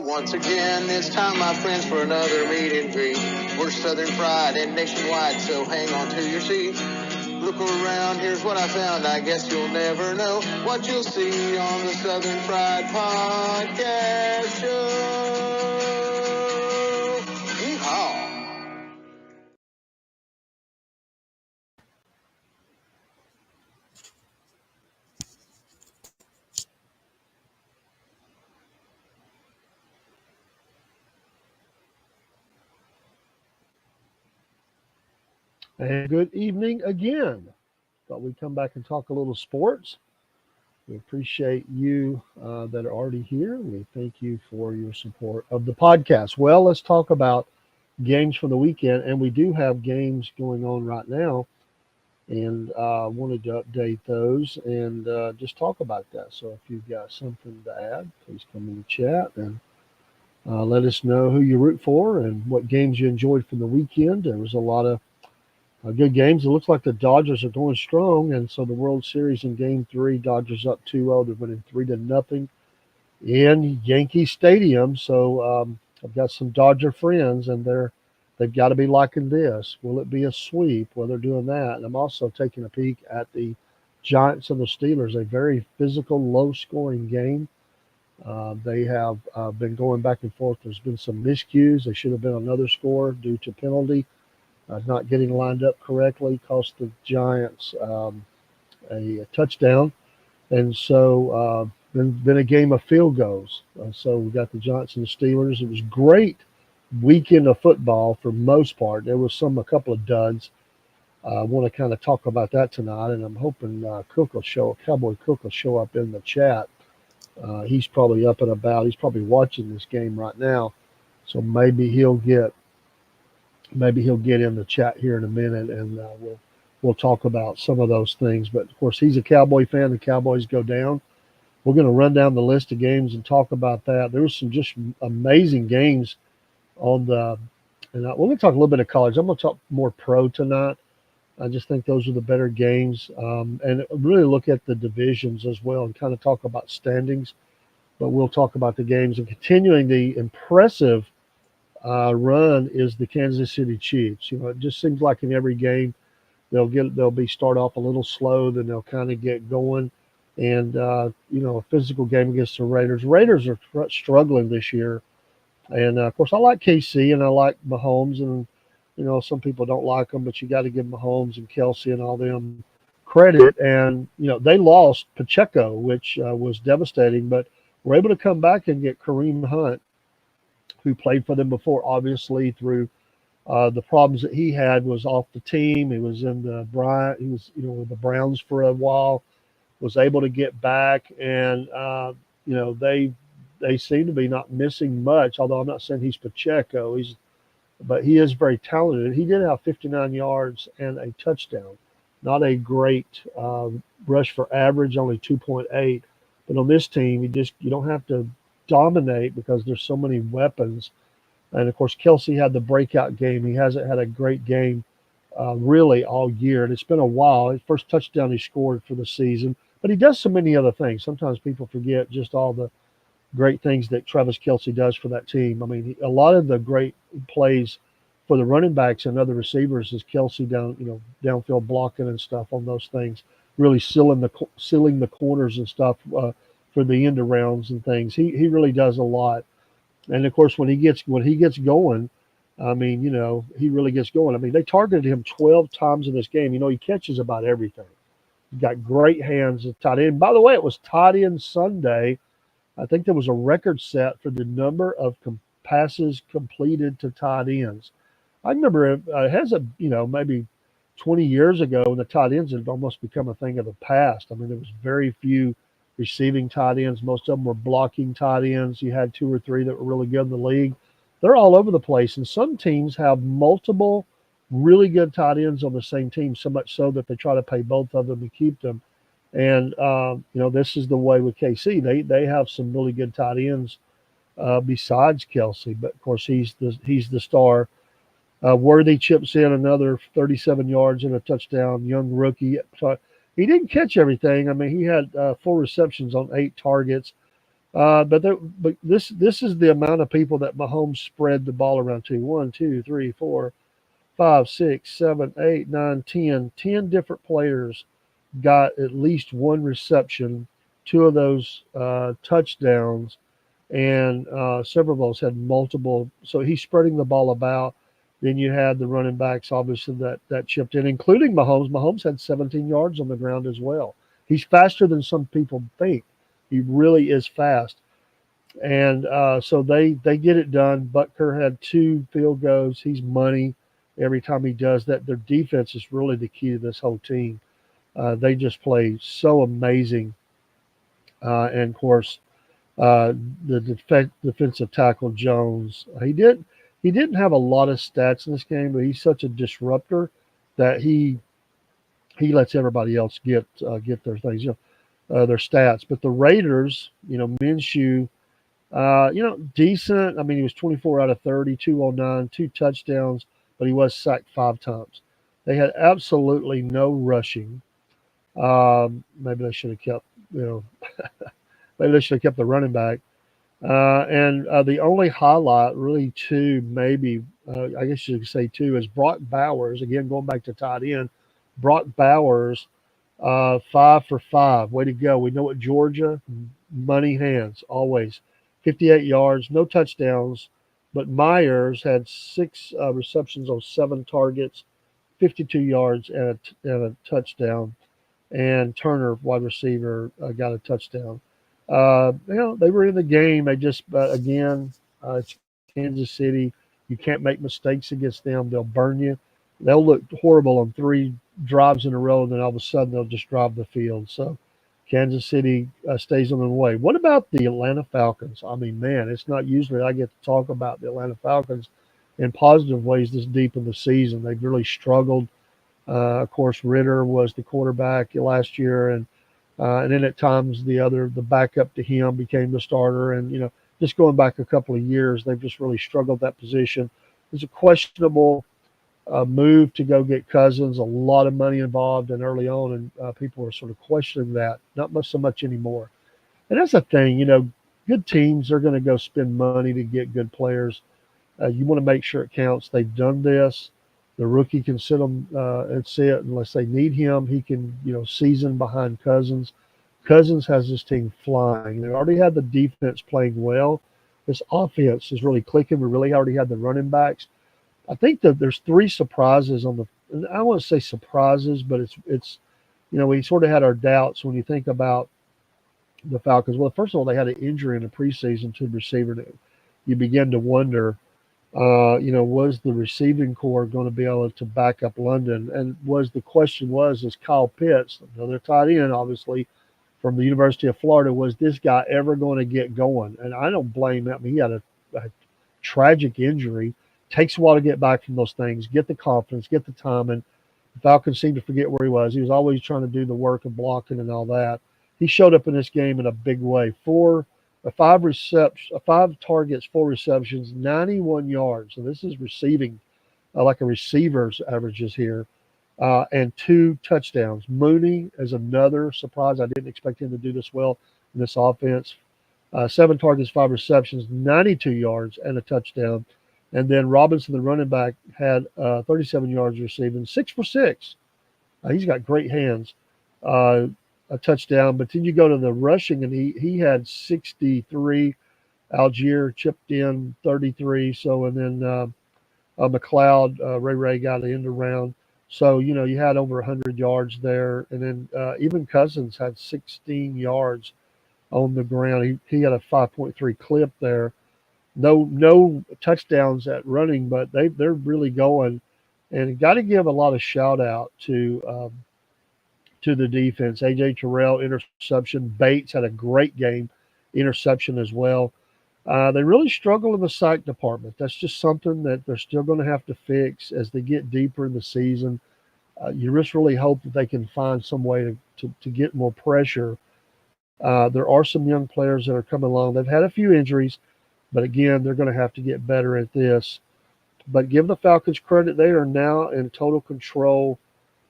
once again, it's time, my friends, for another meet and greet. We're Southern Fried and nationwide, so hang on to your seat. Look around, here's what I found. I guess you'll never know what you'll see on the Southern Fried Podcast Show. Yeehaw! And good evening again. Thought we'd come back and talk a little sports. We appreciate you that are already here. We thank you for your support of the podcast. Well, let's talk about games for the weekend. And we do have games going on right now. And wanted to update those and just talk about that. So if you've got something to add, please come in the chat and let us know who you root for and what games you enjoyed from the weekend. There was a lot of good games. It looks like the Dodgers are going strong, and so the World Series in Game 3, Dodgers up 2-0. They're winning 3-0 in Yankee Stadium. So I've got some Dodger friends, and they've got to be liking this. Will it be a sweep? Well, they're doing that. And I'm also taking a peek at the Giants and the Steelers, a very physical, low-scoring game. They have been going back and forth. There's been some miscues. They should have been another score due to penalty. Not getting lined up correctly cost the Giants a touchdown. And so been a game of field goals. So we got the Giants and the Steelers. It was great weekend of football for most part. There was a couple of duds. I want to kind of talk about that tonight, and I'm hoping Cowboy Cook will show up in the chat. He's probably up and about. He's probably watching this game right now. So maybe he'll get in the chat here in a minute, and we'll talk about some of those things. But of course, he's a Cowboy fan. The Cowboys go down. We're going to run down the list of games and talk about that. There was some just amazing games on the. And we're going to talk a little bit of college. I'm going to talk more pro tonight. I just think those are the better games, and really look at the divisions as well and kind of talk about standings. But we'll talk about the games and continuing the impressive run is the Kansas City Chiefs. It just seems like in every game they'll start off a little slow, then they'll kind of get going, and a physical game against the Raiders. Raiders are struggling this year, and of course I like KC and I like Mahomes, and some people don't like them, but you got to give Mahomes and Kelsey and all them credit. And they lost Pacheco, which was devastating, but were able to come back and get Kareem Hunt, who played for them before, obviously through the problems that he had, was off the team. He was with the Browns for a while, was able to get back, and they seem to be not missing much. Although I'm not saying he's Pacheco, but he is very talented. He did have 59 yards and a touchdown. Not a great rush for average, only 2.8. But on this team, you don't have to dominate because there's so many weapons. And of course, Kelsey had the breakout game. He hasn't had a great game really all year, and it's been a while. His first touchdown he scored for the season, but he does so many other things. Sometimes people forget just all the great things that Travis Kelsey does for that team. I mean, a lot of the great plays for the running backs and other receivers is Kelsey downfield blocking and stuff on those things, really sealing the corners and stuff for the end arounds and things. He really does a lot. And of course, when he gets going, I mean, he really gets going. I mean, they targeted him 12 times in this game. He catches about everything. He's got great hands at tight end. By the way, it was tight end Sunday. I think there was a record set for the number of passes completed to tight ends. I remember it has maybe 20 years ago when the tight ends had almost become a thing of the past. I mean, there was very few receiving tight ends. Most of them were blocking tight ends. You had 2 or 3 that were really good in the league. They're all over the place, and some teams have multiple really good tight ends on the same team, so much so that they try to pay both of them to keep them. And this is the way with KC. They have some really good tight ends besides Kelsey, but of course he's the star. Worthy chips in another 37 yards and a touchdown. Young rookie. He didn't catch everything. I mean, he had 4 receptions on 8 targets. But this is the amount of people that Mahomes spread the ball around to. 1, 2, 3, 4, 5, 6, 7, 8, 9, 10. 10 different players got at least one reception, two of those touchdowns, and several of those had multiple. So he's spreading the ball about. Then you had the running backs, obviously, that chipped in, including Mahomes. Mahomes had 17 yards on the ground as well. He's faster than some people think. He really is fast. And so they get it done. Butker had two field goals. He's money every time he does that. Their defense is really the key to this whole team. They just play so amazing. And of course, uh, the defensive tackle Jones, he didn't have a lot of stats in this game, but he's such a disruptor that he lets everybody else get their things, their stats. But the Raiders, Minshew, decent. I mean, he was 24 out of 30, 209, two touchdowns, but he was sacked 5 times. They had absolutely no rushing. Maybe they should have kept, you know, maybe they should have kept the running back. And the only highlight, really two, maybe, I guess you could say two, is Brock Bowers. Again, going back to tight end, Brock Bowers, 5 for 5. Way to go. We know what Georgia, money hands, always. 58 yards, no touchdowns, but Myers had six receptions on 7 targets, 52 yards, and a touchdown. And Turner, wide receiver, got a touchdown. They were in the game. They just, again, it's Kansas City. You can't make mistakes against them. They'll burn you. They'll look horrible on 3 drives in a row, and then all of a sudden they'll just drive the field. So Kansas City stays on the way. What about the Atlanta Falcons? I mean, man, it's not usually I get to talk about the Atlanta Falcons in positive ways this deep in the season. They've really struggled. Of course, Ritter was the quarterback last year, and then at times the backup to him became the starter. And just going back a couple of years, they've just really struggled that position. It's a questionable move to go get Cousins. A lot of money involved, and early on, and people are sort of questioning that. Not much so much anymore. And that's the thing, good teams are going to go spend money to get good players. You want to make sure it counts. They've done this. The rookie can sit them and sit unless they need him. He can, season behind Cousins. Cousins has this team flying. They already had the defense playing well. This offense is really clicking. We really already had the running backs. I think that there's 3 surprises on the. I don't want to say surprises, but it's we sort of had our doubts when you think about the Falcons. Well, first of all, they had an injury in the preseason to the receiver. You begin to wonder was the receiving core going to be able to back up London? And the question is Kyle Pitts, another tight end, obviously, from the University of Florida, was this guy ever going to get going? And I don't blame him. I mean, he had a tragic injury. Takes a while to get back from those things, get the confidence, get the timing. The Falcons seemed to forget where he was. He was always trying to do the work of blocking and all that. He showed up in this game in a big way. 5 targets, 4 receptions, 91 yards. So this is receiving like a receiver's averages here, and 2 touchdowns. Mooney is another surprise. I didn't expect him to do this well in this offense. 7 targets, 5 receptions, 92 yards, and a touchdown. And then Robinson, the running back, had 37 yards receiving, 6 for 6. He's got great hands. A touchdown. But then you go to the rushing, and he had 63. Algier chipped in 33. So, and then McLeod, Ray got the end around. So, you had over 100 yards there. And then even Cousins had 16 yards on the ground. He had a 5.3 clip there. No touchdowns at running, but they're really going. And got to give a lot of shout out to the defense. AJ Terrell interception. Bates had a great game, interception as well. They really struggle in the sack department. That's just something that they're still going to have to fix as they get deeper in the season. You just really hope that they can find some way to get more pressure. There are some young players that are coming along. They've had a few injuries, but again, they're going to have to get better at this. But give the Falcons credit; they are now in total control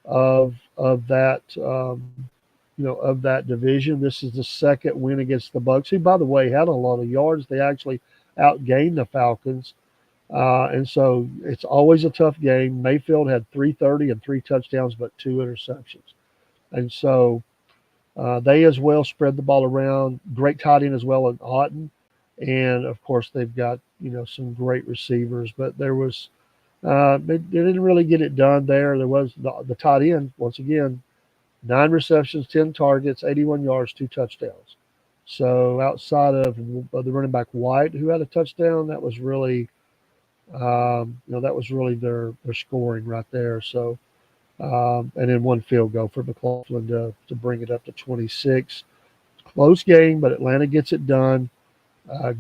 of that of that division. This is the second win against the Bucks, who, by the way, had a lot of yards. They actually outgained the Falcons. And so it's always a tough game. Mayfield had 330 and 3 touchdowns, but 2 interceptions. And so they as well spread the ball around. Great tight end as well in Otten. And of course, they've got, some great receivers, but they didn't really get it done there. There was the tight end, once again, 9 receptions, 10 targets, 81 yards, 2 touchdowns. So outside of the running back White, who had a touchdown, that was really, their scoring right there. So, and then one field goal for McLaughlin to bring it up to 26. Close game, but Atlanta gets it done.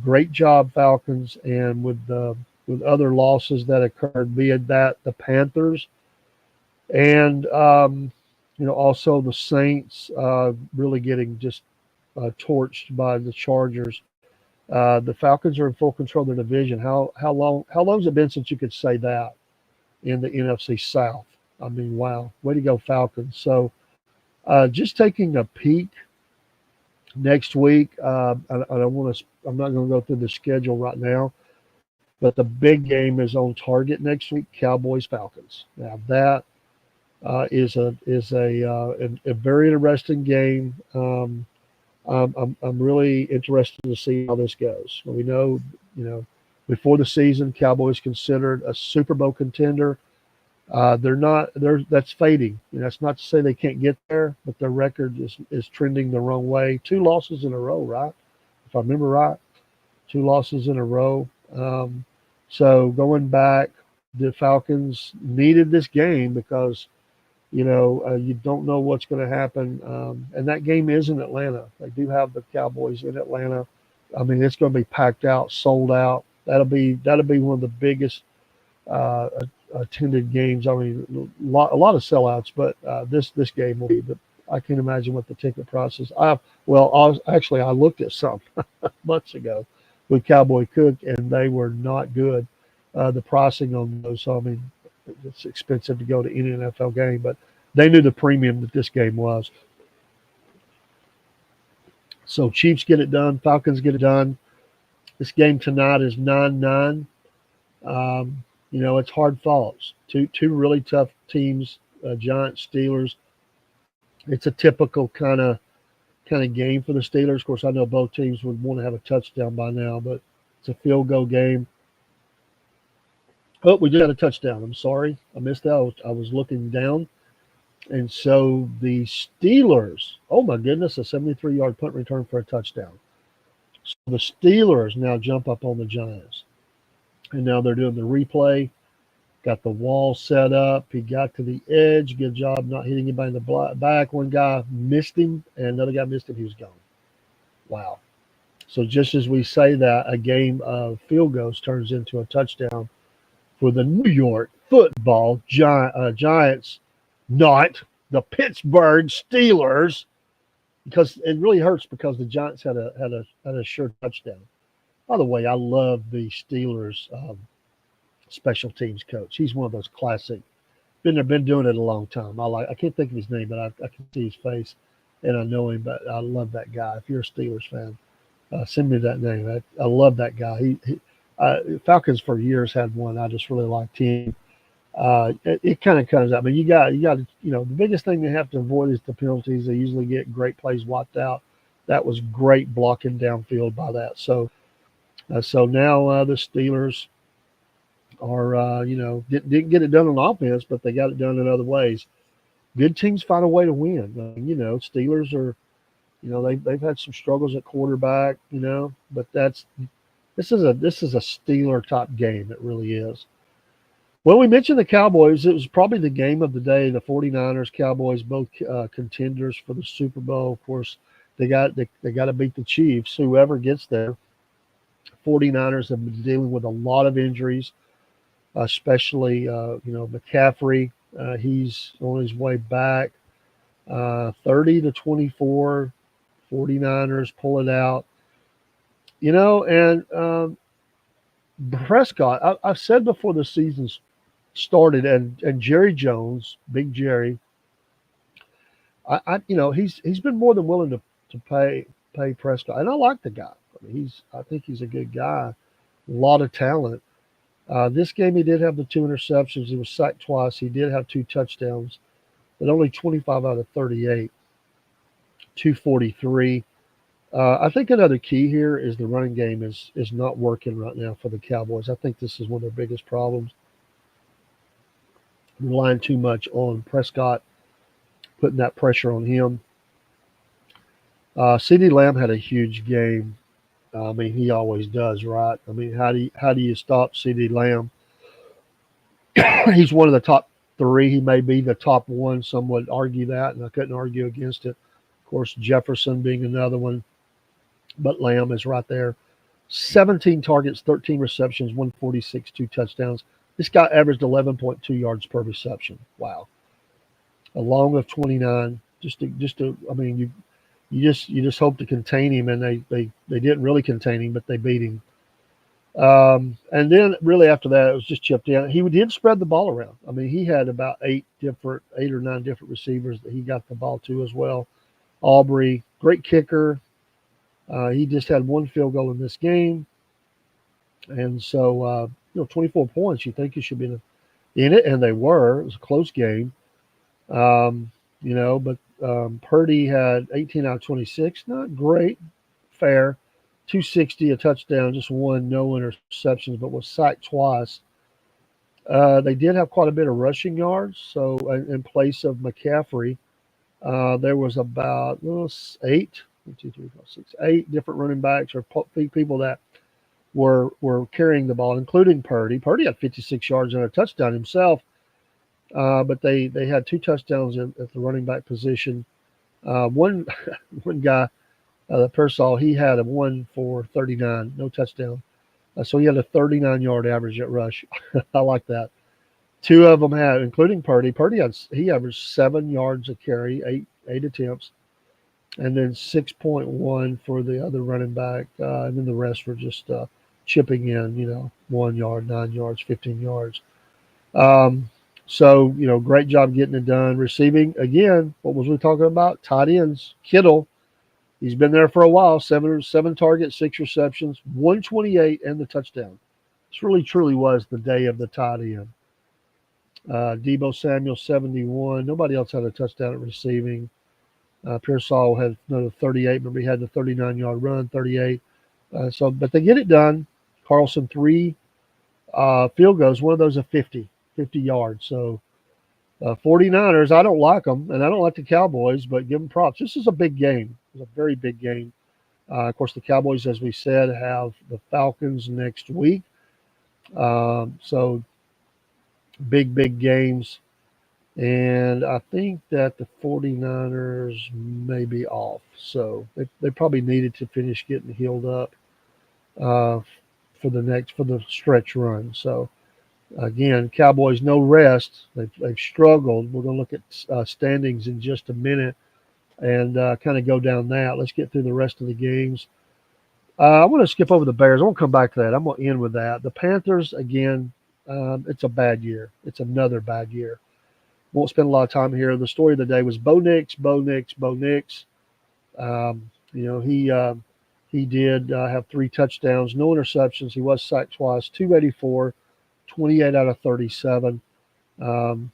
Great job, Falcons. And with other losses that occurred, be it that the Panthers and also the Saints really getting just torched by the Chargers. The Falcons are in full control of their division. How long has it been since you could say that in the NFC South? I mean, wow, way to go, Falcons. So just taking a peek next week. I'm not going to go through the schedule right now, but the big game is on target next week: Cowboys Falcons. Now that is a very interesting game. I'm really interested to see how this goes. We know, before the season, Cowboys considered a Super Bowl contender. They're not. That's fading. That's not to say they can't get there, but their record is trending the wrong way. 2 losses in a row, right? If I remember right, 2 losses in a row. So going back, the Falcons needed this game because you don't know what's going to happen. And that game is in Atlanta. They do have the Cowboys in Atlanta. I mean, it's going to be packed out, sold out. That'll be one of the biggest attended games. I mean, a lot of sellouts, but this game will be. But I can't imagine what the ticket price is. I looked at some months ago with Cowboy Cook, and they were not good. The pricing on those. So I mean, it's expensive to go to any NFL game, but they knew the premium that this game was. So Chiefs get it done. Falcons get it done. This game tonight is 9-9. It's hard foughts. Two really tough teams, Giants, Steelers. It's a typical kind of game for the Steelers. Of course, I know both teams would want to have a touchdown by now, but it's a field goal game. Oh, we just had a touchdown. I'm sorry. I missed that. I was looking down. And so the Steelers, oh my goodness, a 73-yard punt return for a touchdown. So the Steelers now jump up on the Giants. And now they're doing the replay. Got the wall set up. He got to the edge. Good job not hitting anybody in the back. One guy missed him, and another guy missed him. He was gone. Wow. So just as we say that, a game of field goals turns into a touchdown for the New York Football Giants, not the Pittsburgh Steelers, because it really hurts because the Giants had a sure touchdown. By the way, I love the Steelers special teams coach. He's one of those classic. Been doing it a long time. I can't think of his name, but I can see his face, and I know him. But I love that guy. If you're a Steelers fan, send me that name. I love that guy. Falcons for years had one. I just really liked him. It kind of comes out. I mean, you got to, the biggest thing they have to avoid is the penalties. They usually get great plays wiped out. That was great blocking downfield by that. So now the Steelers are, didn't get it done on offense, but they got it done in other ways. Good teams find a way to win. Steelers are, they've had some struggles at quarterback, but this is a Steeler type game. It really is. Well, we mentioned the Cowboys. It was probably the game of the day. The 49ers, Cowboys, both contenders for the Super Bowl. Of course, they got to beat the Chiefs. Whoever gets there. 49ers have been dealing with a lot of injuries, especially McCaffrey. He's on his way back. 30-24, 49ers pull it out. And Prescott. I've said before the season's started, and Jerry Jones, Big Jerry, he's been more than willing to pay Prescott, and I like the guy. I think he's a good guy, a lot of talent. This game, he did have the two interceptions. He was sacked twice. He did have two touchdowns, but only 25 out of 38, 243. I think another key here is the running game is not working right now for the Cowboys. I think this is one of their biggest problems, relying too much on Prescott, putting that pressure on him. CeeDee Lamb had a huge game. I mean, he always does, right? I mean, how do you stop CeeDee Lamb? He's one of the top three. He may be the top one. Some would argue that, and I couldn't argue against it. Of course, Jefferson being another one, but Lamb is right there. 17 targets, 13 receptions, 146, two touchdowns. This guy averaged 11.2 yards per reception. Wow. A long of 29. I mean, you just hope to contain him, and they didn't really contain him, but they beat him. And then really after that, it was just chipped in. He did spread the ball around. I mean, he had about eight or nine different receivers that he got the ball to as well. Aubrey, great kicker. He just had one field goal in this game, and so 24 points. You think he should be in it, and they were. It was a close game. But Purdy had 18 out of 26. Not great, fair. 260, a touchdown, just one, no interceptions, but was sacked twice. They did have quite a bit of rushing yards. So in place of McCaffrey, there was about eight, 1, 2, 3, 4, 6, 8 different running backs or people that were carrying the ball, including Purdy. Purdy had 56 yards and a touchdown himself, but they had two touchdowns at the running back position. One one guy, Pearsall, he had a 1 for 39, no touchdown. So he had a 39-yard average at rush. I like that. Two of them had, including Purdy. He averaged 7 yards a carry, eight attempts, and then 6.1 for the other running back, and then the rest were just chipping in, 1 yard, 9 yards, 15 yards. So great job getting it done. Receiving again. What was we talking about? Tight ends. Kittle. He's been there for a while. Seven targets, 6 receptions, 128, and the touchdown. This really, truly was the day of the tight end. Deebo Samuel, 71. Nobody else had a touchdown at receiving. Pearsall had another 38. Remember, he had the 39-yard run, 38. But they get it done. Carlson, 3 field goals. One of those a 50 yards. So 49ers, I don't like them, and I don't like the Cowboys, but give them props. This is a big game. It's a very big game. Of course, the Cowboys, as we said, have the Falcons next week. So big games. And I think that the 49ers may be off. So they probably needed to finish getting healed up for the stretch run. So again, Cowboys, no rest. They've struggled. We're going to look at standings in just a minute and kind of go down that. Let's get through the rest of the games. I want to skip over the Bears. I won't come back to that. I'm going to end with that. The Panthers, again, it's a bad year. It's another bad year. Won't spend a lot of time here. The story of the day was Bo Nix. He did have 3 touchdowns, no interceptions. He was sacked twice, 284, 28 out of 37, and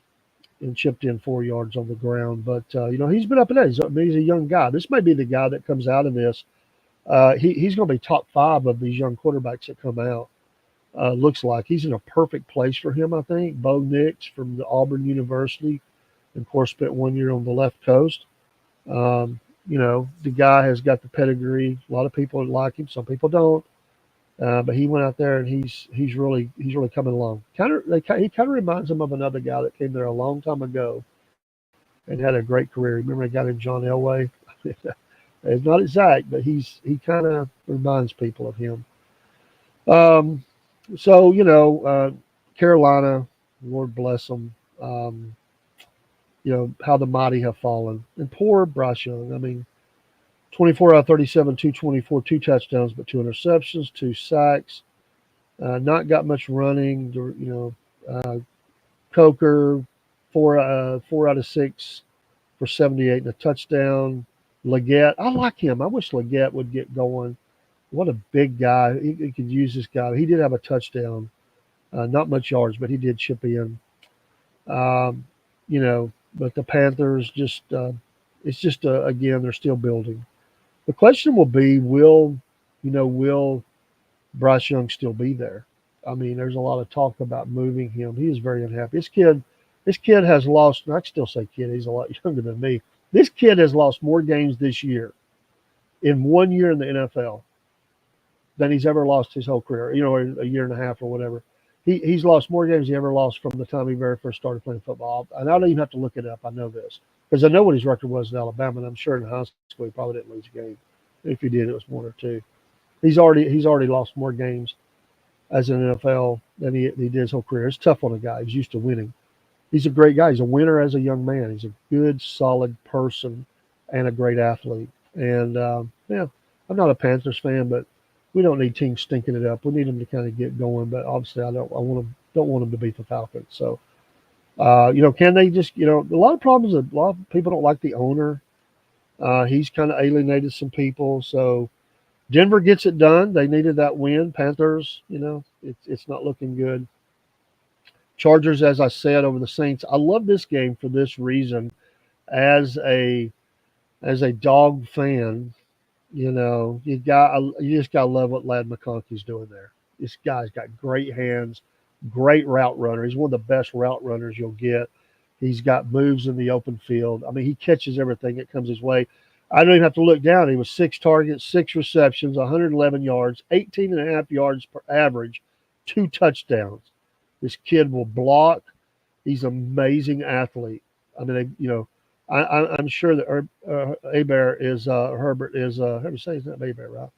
chipped in 4 yards on the ground. But, he's been up and down. He's a young guy. This may be the guy that comes out of this. He's going to be top 5 of these young quarterbacks that come out. Looks like he's in a perfect place for him, I think. Bo Nix from the Auburn University, and of course, spent 1 year on the left coast. The guy has got the pedigree. A lot of people like him. Some people don't. But he went out there and he's really coming along. He kind of reminds him of another guy that came there a long time ago and had a great career. Remember a guy named John Elway? It's not exact, but he kind of reminds people of him. Carolina, Lord bless them. How the mighty have fallen. And poor Bryce Young. I mean, 24 out of 37, 224, 2 touchdowns, but 2 interceptions, 2 sacks. Not got much running. Coker, 4 out of 6 for 78 and a touchdown. Leggett, I like him. I wish Leggett would get going. What a big guy. He could use this guy. He did have a touchdown. Not much yards, but he did chip in. Um, but the Panthers it's just, again, they're still building. The question will be, will Bryce Young still be there? I mean, there's a lot of talk about moving him. He is very unhappy. This kid has lost, and I can still say kid, he's a lot younger than me. This kid has lost more games this year in 1 year in the NFL than he's ever lost his whole career, a year and a half or whatever. He's lost more games he ever lost from the time he very first started playing football. And I don't even have to look it up. I know this because I know what his record was in Alabama, and I'm sure in high school he probably didn't lose a game. If he did, it was one or two. He's already lost more games as an NFL than he did his whole career. It's tough on a guy. He's used to winning. He's a great guy. He's a winner as a young man. He's a good, solid person and a great athlete. And yeah, I'm not a Panthers fan, but we don't need teams stinking it up. We need them to kind of get going. But obviously, I don't want them to beat the Falcons. So can they just a lot of problems. A lot of people don't like the owner. He's kind of alienated some people. So Denver gets it done. They needed that win. Panthers, it's not looking good. Chargers, as I said, over the Saints. I love this game for this reason. As a dog fan, you just gotta love what Lad McConkey's doing there. This guy's got great hands, great route runner. He's one of the best route runners you'll get. He's got moves in the open field. I mean, he catches everything that comes his way. I don't even have to look down. He was 6 targets, 6 receptions, 111 yards, 18 and a half yards per average, 2 touchdowns. This kid will block. He's an amazing athlete. I mean, I'm sure that Herbert is how do you say his name? Herbert,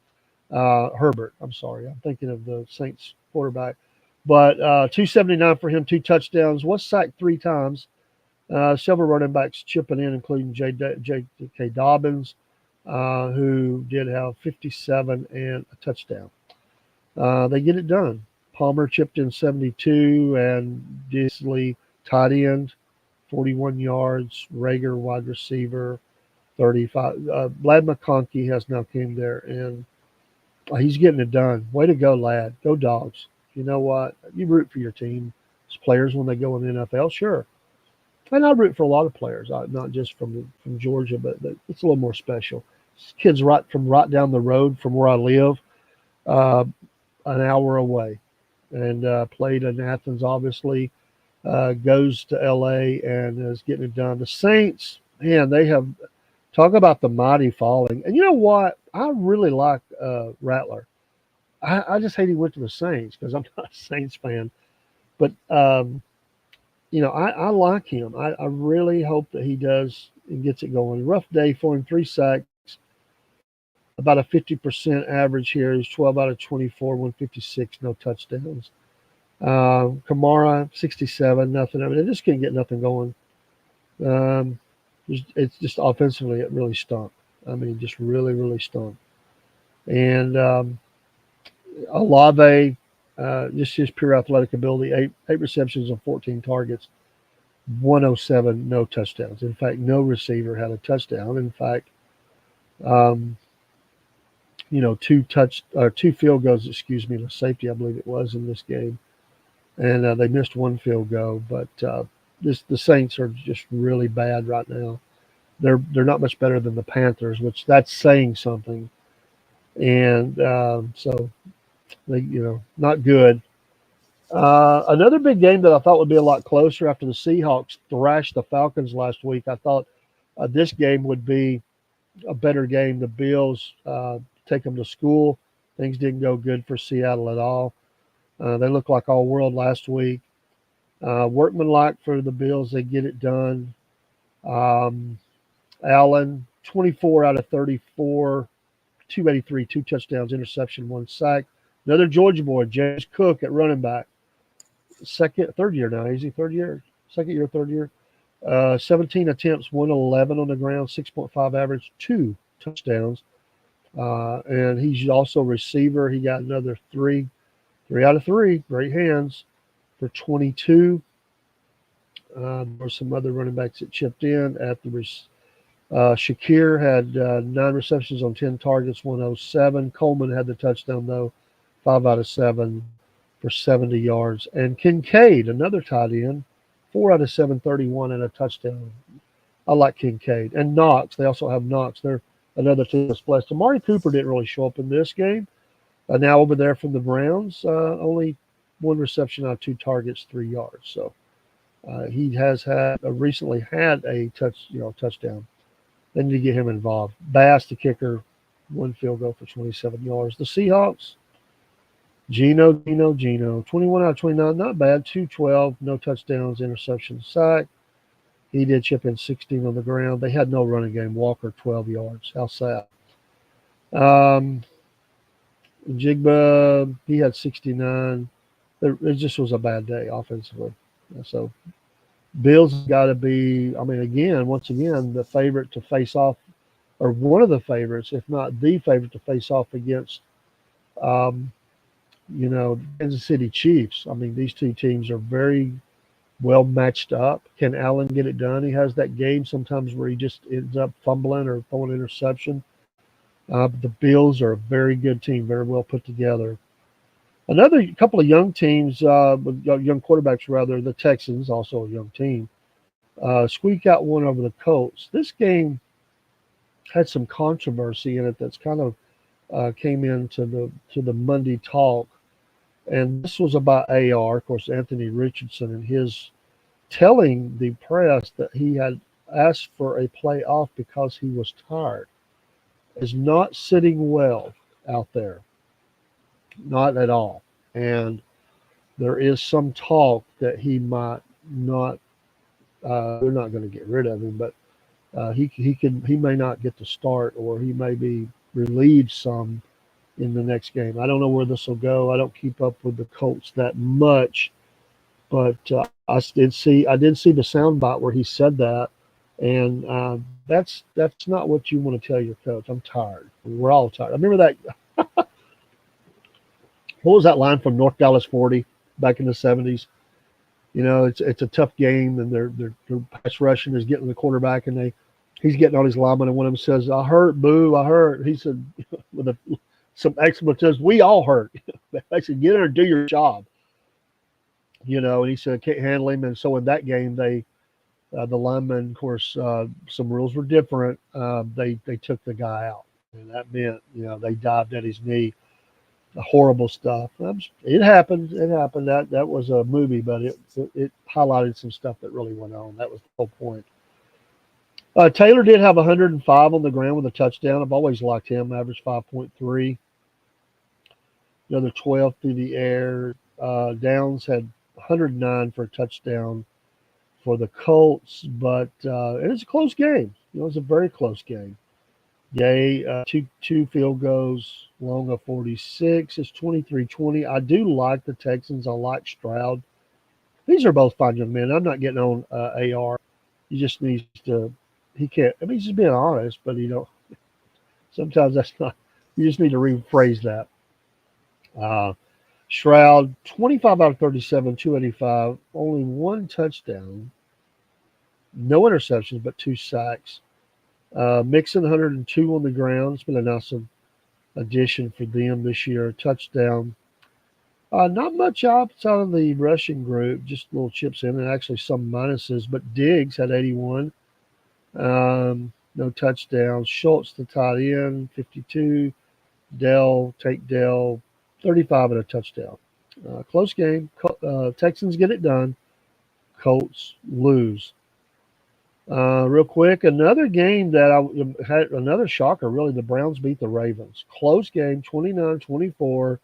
right? Herbert. I'm sorry. I'm thinking of the Saints quarterback. But 279 for him, 2 touchdowns, was sacked 3 times. Several running backs chipping in, including J.K. Dobbins, who did have 57 and a touchdown. They get it done. Palmer chipped in 72, and Disley tight end, 41 yards. Rager, wide receiver, 35. Lad McConkey has now came there, and he's getting it done. Way to go, Lad. Go Dogs. You know what? You root for your team as players when they go in the NFL, sure. And I root for a lot of players, not just from Georgia, but it's a little more special. This kid's right down the road from where I live, an hour away, and played in Athens, obviously. Goes to L.A. and is getting it done. The Saints, man, they have talk about the mighty falling. And you know what? I really like Rattler. I just hate he went to the Saints because I'm not a Saints fan. But I like him. I really hope that he does and gets it going. Rough day for him. 3 sacks, about a 50% average here. He's 12 out of 24, 156, no touchdowns. Kamara, 67, nothing. I mean, they just can't get nothing going. It's just offensively, it really stunk. I mean, just really, really stunk. And Olave, just his pure athletic ability, eight receptions on 14 targets, 107, no touchdowns. In fact, no receiver had a touchdown. In fact, 2 field goals, the safety, I believe it was, in this game. And they missed 1 field goal. But the Saints are just really bad right now. They're not much better than the Panthers, which that's saying something. And so they, not good. Another big game that I thought would be a lot closer after the Seahawks thrashed the Falcons last week. I thought this game would be a better game. The Bills take them to school. Things didn't go good for Seattle at all. They looked like all world last week. Workmanlike for the Bills. They get it done. Allen, 24 out of 34, 283, 2 touchdowns, interception, 1 sack. Another Georgia boy, James Cook at running back. Third year now. Is he third year? Second year, third year. 17 attempts, 111 on the ground, 6.5 average, 2 touchdowns. And he's also a receiver. He got another 3 out of 3. Great hands for 22. There were some other running backs that chipped in at the Shakir had 9 receptions on 10 targets, 107. Coleman had the touchdown, though, 5 out of 7 for 70 yards. And Kincaid, another tight end, 4 out of 7, 31 and a touchdown. I like Kincaid. And Knox, they also have Knox. They're another team that's blessed. Amari Cooper didn't really show up in this game. Now over there from the Browns, only 1 reception out of 2 targets, 3 yards. So he has recently had a touchdown. They need to get him involved. Bass, the kicker, 1 field goal for 27 yards. The Seahawks, Geno. 21 out of 29, not bad. 212, no touchdowns, interception, sack. He did chip in 16 on the ground. They had no running game. Walker, 12 yards. How sad. Jigba, he had 69. It just was a bad day offensively. So Bills got to be, once again, the favorite to face off, or one of the favorites, if not the favorite to face off against, Kansas City Chiefs. These two teams are very well matched up. Can Allen get it done? He has that game sometimes where he just ends up fumbling or throwing an interception. But the Bills are a very good team, very well put together. Another couple of young teams, young quarterbacks rather, the Texans, also a young team, squeak out one over the Colts. This game had some controversy in it that's kind of came into the Monday talk, and this was about AR, of course, Anthony Richardson, and his telling the press that he had asked for a play off because he was tired. Is not sitting well out there, not at all, and there is some talk that he might not. They're not going to get rid of him, but he may not get to start, or he may be relieved some in the next game. I don't know where this will go. I don't keep up with the Colts that much, but I did see the soundbite where he said that, and that's not what you want to tell your coach. I'm tired. We're all tired. I remember that. What was that line from North Dallas 40 back in the 70s? It's a tough game, and their pass rushing is getting the quarterback, and he's getting on his lineman, and one of them says, "I hurt, boo, I hurt." He said, with some expletives, "We all hurt." They said, "Get in and do your job." And he said, "Can't handle him." And so in that game, the linemen, of course, some rules were different. They took the guy out, and that meant they dived at his knee. Horrible stuff. It happened. It happened. That was a movie, but it highlighted some stuff that really went on. That was the whole point. Taylor did have 105 on the ground with a touchdown. I've always liked him. Average 5.3. Another 12 through the air. Downs had 109 for a touchdown for the Colts, but it was a close game. It was a very close game. Gay, two field goals, long of 46. It's 23-20. I do like the Texans. I like Stroud. These are both fine young men. I'm not getting on AR. He just needs to. He can't. He's just being honest, but sometimes that's not. You just need to rephrase that. Stroud, 25 out of 37, 285, only 1 touchdown, no interceptions, but 2 sacks. Mixon, 102 on the ground. It's been a nice addition for them this year. Touchdown. Not much outside of the rushing group, just little chips in, and actually some minuses. But Diggs had 81. No touchdowns. Schultz, the tight end, 52. Dell, 35 and a touchdown. Close game. Texans get it done. Colts lose. Real quick, another game that I had, another shocker, really. The Browns beat the Ravens. Close game, 29-24.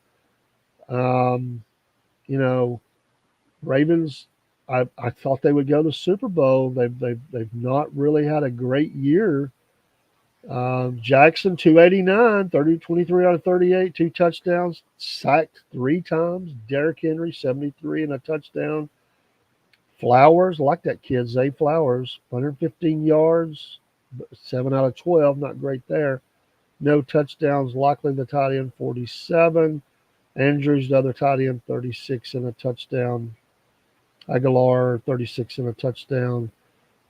Ravens, I thought they would go to the Super Bowl. They've not really had a great year. Jackson, 289, 23 out of 38, 2 touchdowns, sacked 3 times. Derrick Henry, 73 and a touchdown. Flowers, like that kid, Zay Flowers, 115 yards, 7 out of 12, not great there. No touchdowns, likely the tight end, 47. Andrews, the other tight end, 36 and a touchdown. Aguilar, 36 and a touchdown.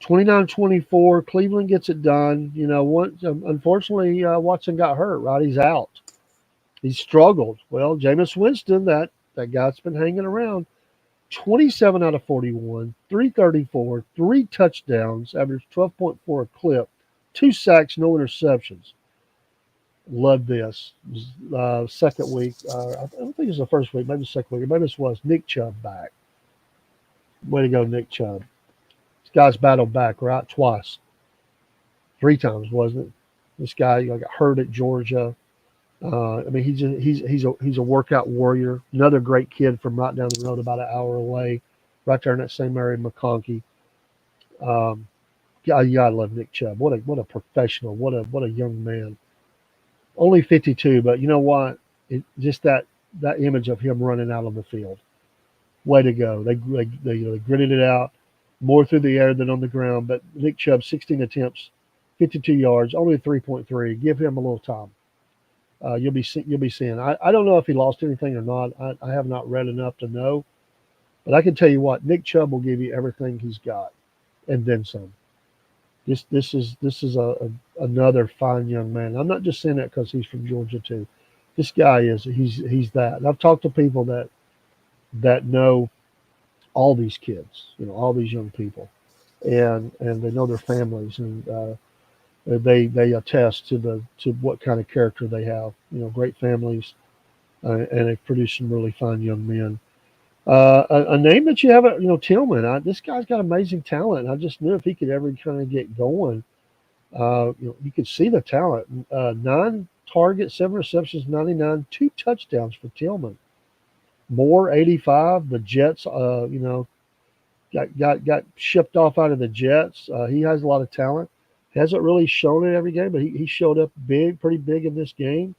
29-24, Cleveland gets it done. Unfortunately, Watson got hurt, right? He's out. He struggled. Well, Jameis Winston, that guy's been hanging around. 27 out of 41, 334, three touchdowns, averaged 12.4 a clip, two sacks, no interceptions. Love this. Second week. I don't think it was the first week, maybe the second week. Maybe this was Nick Chubb back. Way to go, Nick Chubb. This guy's battled back, right? Twice. Three times, wasn't it? This guy got hurt at Georgia. I mean, he's a workout warrior. Another great kid from right down the road, about an hour away, right there in that same area, McConkey. Yeah, you gotta love Nick Chubb. What a professional. What a young man. Only 52, but you know what? Just that image of him running out on the field. Way to go. They gritted it out more through the air than on the ground. But Nick Chubb, 16 attempts, 52 yards, only 3.3. Give him a little time. You'll be seeing. I don't know if he lost anything or not. I have not read enough to know, but I can tell you what, Nick Chubb will give you everything he's got, and then some. This is another fine young man. I'm not just saying that because he's from Georgia too. This guy he's that. And I've talked to people that know all these kids, all these young people, and they know their families, and they attest to what kind of character they have. Great families, and they produce some really fine young men. A name that you haven't, Tillman. This guy's got amazing talent. I just knew if he could ever kind of get going, you could see the talent. 9 targets, 7 receptions, 99, 2 touchdowns for Tillman. Moore, 85. The Jets, got shipped off out of the Jets. He has a lot of talent. Hasn't really shown it every game, but he showed up pretty big in this game.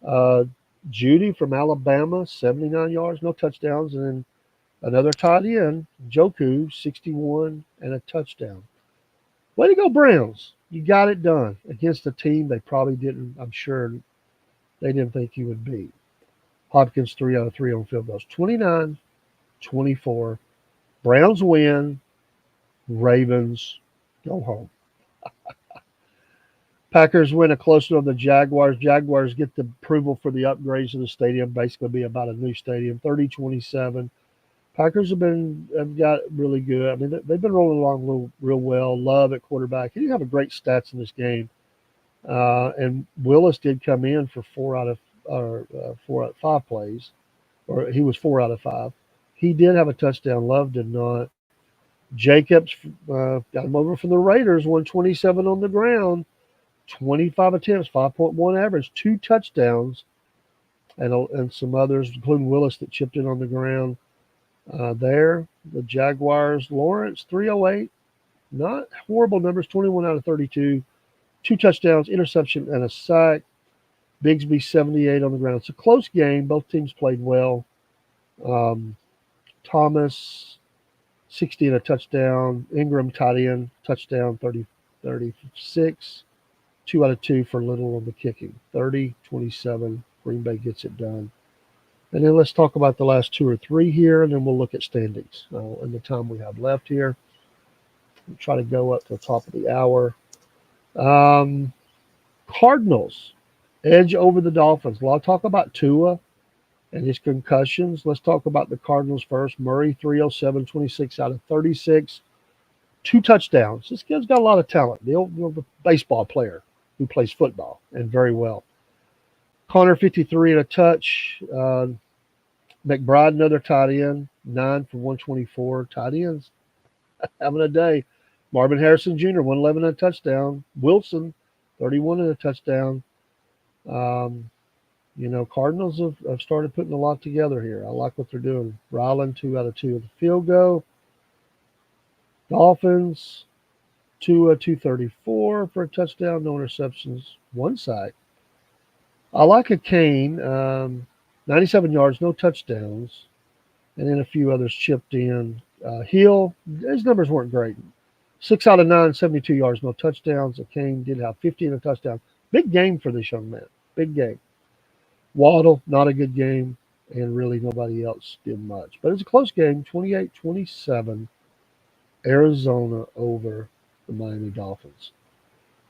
Uh, Judy from Alabama, 79 yards, no touchdowns, and then another tight end, Joku, 61 and a touchdown. Way to go, Browns! You got it done against a team they probably didn't. I'm sure they didn't think you would beat. Hopkins, 3 out of 3 on field goals, 29-24. Browns win. Ravens go home. Packers win a close one on the Jaguars. Jaguars get the approval for the upgrades to the stadium. Basically, be about a new stadium. 30-27. Packers have got really good. I mean, they've been rolling along real well. Love at quarterback. He didn't have a great stats in this game. And Willis did come in for 4 out of 5 plays, or he was 4 out of 5. He did have a touchdown. Love did not. Jacobs got him over from the Raiders. 127 on the ground. 25 attempts, 5.1 average, 2 touchdowns, and some others, including Willis, that chipped in on the ground. There, the Jaguars, Lawrence, 308, not horrible numbers, 21 out of 32, 2 touchdowns, interception, and a sack. Bigsby, 78 on the ground. It's a close game. Both teams played well. Thomas, 60 and a touchdown. Ingram, tight end, touchdown, 36. 2 out of 2 for Little on the kicking. 30-27. Green Bay gets it done. And then let's talk about the last 2 or 3 here, and then we'll look at standings in the time we have left here. We'll try to go up to the top of the hour. Cardinals edge over the Dolphins. A lot of talk about Tua and his concussions. Let's talk about the Cardinals first. Murray, 307, 26 out of 36. 2 touchdowns. This kid's got a lot of talent. The baseball player who plays football, and very well. Connor, 53 and a touch. McBride, another tight end, 9 for 124. Tight ends having a day. Marvin Harrison Jr., 111 and a touchdown. Wilson, 31 and a touchdown. Cardinals have started putting a lot together here. I like what they're doing. Ryland, 2 out of 2 of the field goal. Dolphins, 234 for a touchdown, no interceptions, 1 sack. I like a Kane, 97 yards, no touchdowns, and then a few others chipped in. Hill, his numbers weren't great. 6 out of 9, 72 yards, no touchdowns. A Kane did have 50 and a touchdown. Big game for this young man. Big game. Waddle, not a good game. and really nobody else did much. But it was a close game, 28-27, Arizona over the Miami Dolphins.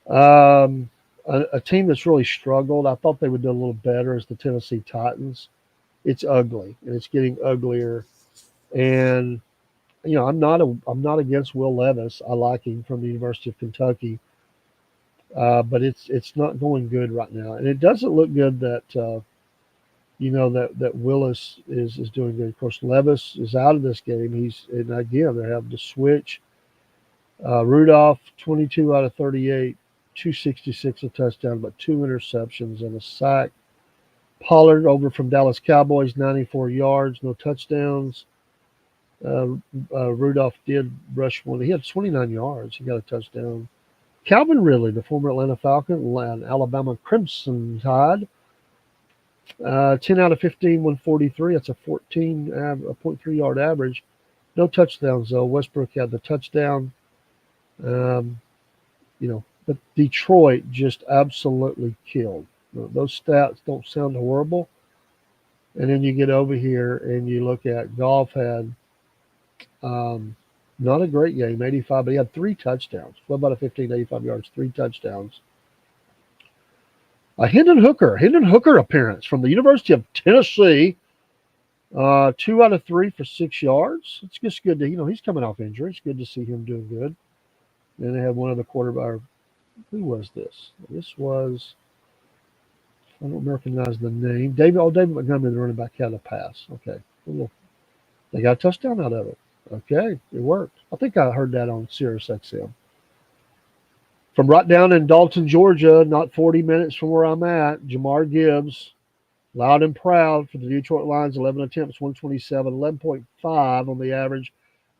Um, a team that's really struggled. I thought they would do a little better as the Tennessee Titans. It's ugly, and it's getting uglier. And I'm not against Will Levis. I like him from the University of Kentucky, but it's not going good right now, and it doesn't look good that that Willis is doing good. Of course, Levis is out of this game. And again they have the switch. Rudolph, 22 out of 38, 266 a touchdown, but two interceptions and a sack. Pollard over from Dallas Cowboys, 94 yards, no touchdowns. Uh, Rudolph did rush one. He had 29 yards. He got a touchdown. Calvin Ridley, the former Atlanta Falcon and Alabama Crimson Tide, 10 out of 15, 143. That's a 14.3 yard average. No touchdowns, though. Westbrook had the touchdown. Um, but Detroit just absolutely killed. Those stats don't sound horrible. And then you get over here and you look at Goff had um, not a great game, 85, but he had three touchdowns, 12 out of 15, 85 yards, three touchdowns. A Hendon Hooker appearance from the University of Tennessee. 2 out of 3 for 6 yards. It's just good to, he's coming off injury. It's good to see him doing good. Then they had one other quarterback. Who was this? This was, I don't recognize the name. David Montgomery, the running back, had a pass. Okay. They got a touchdown out of it. Okay. It worked. I think I heard that on Sirius XM. From right down in Dalton, Georgia, not 40 minutes from where I'm at, Jamar Gibbs, loud and proud for the Detroit Lions, 11 attempts, 127, 11.5 on the average,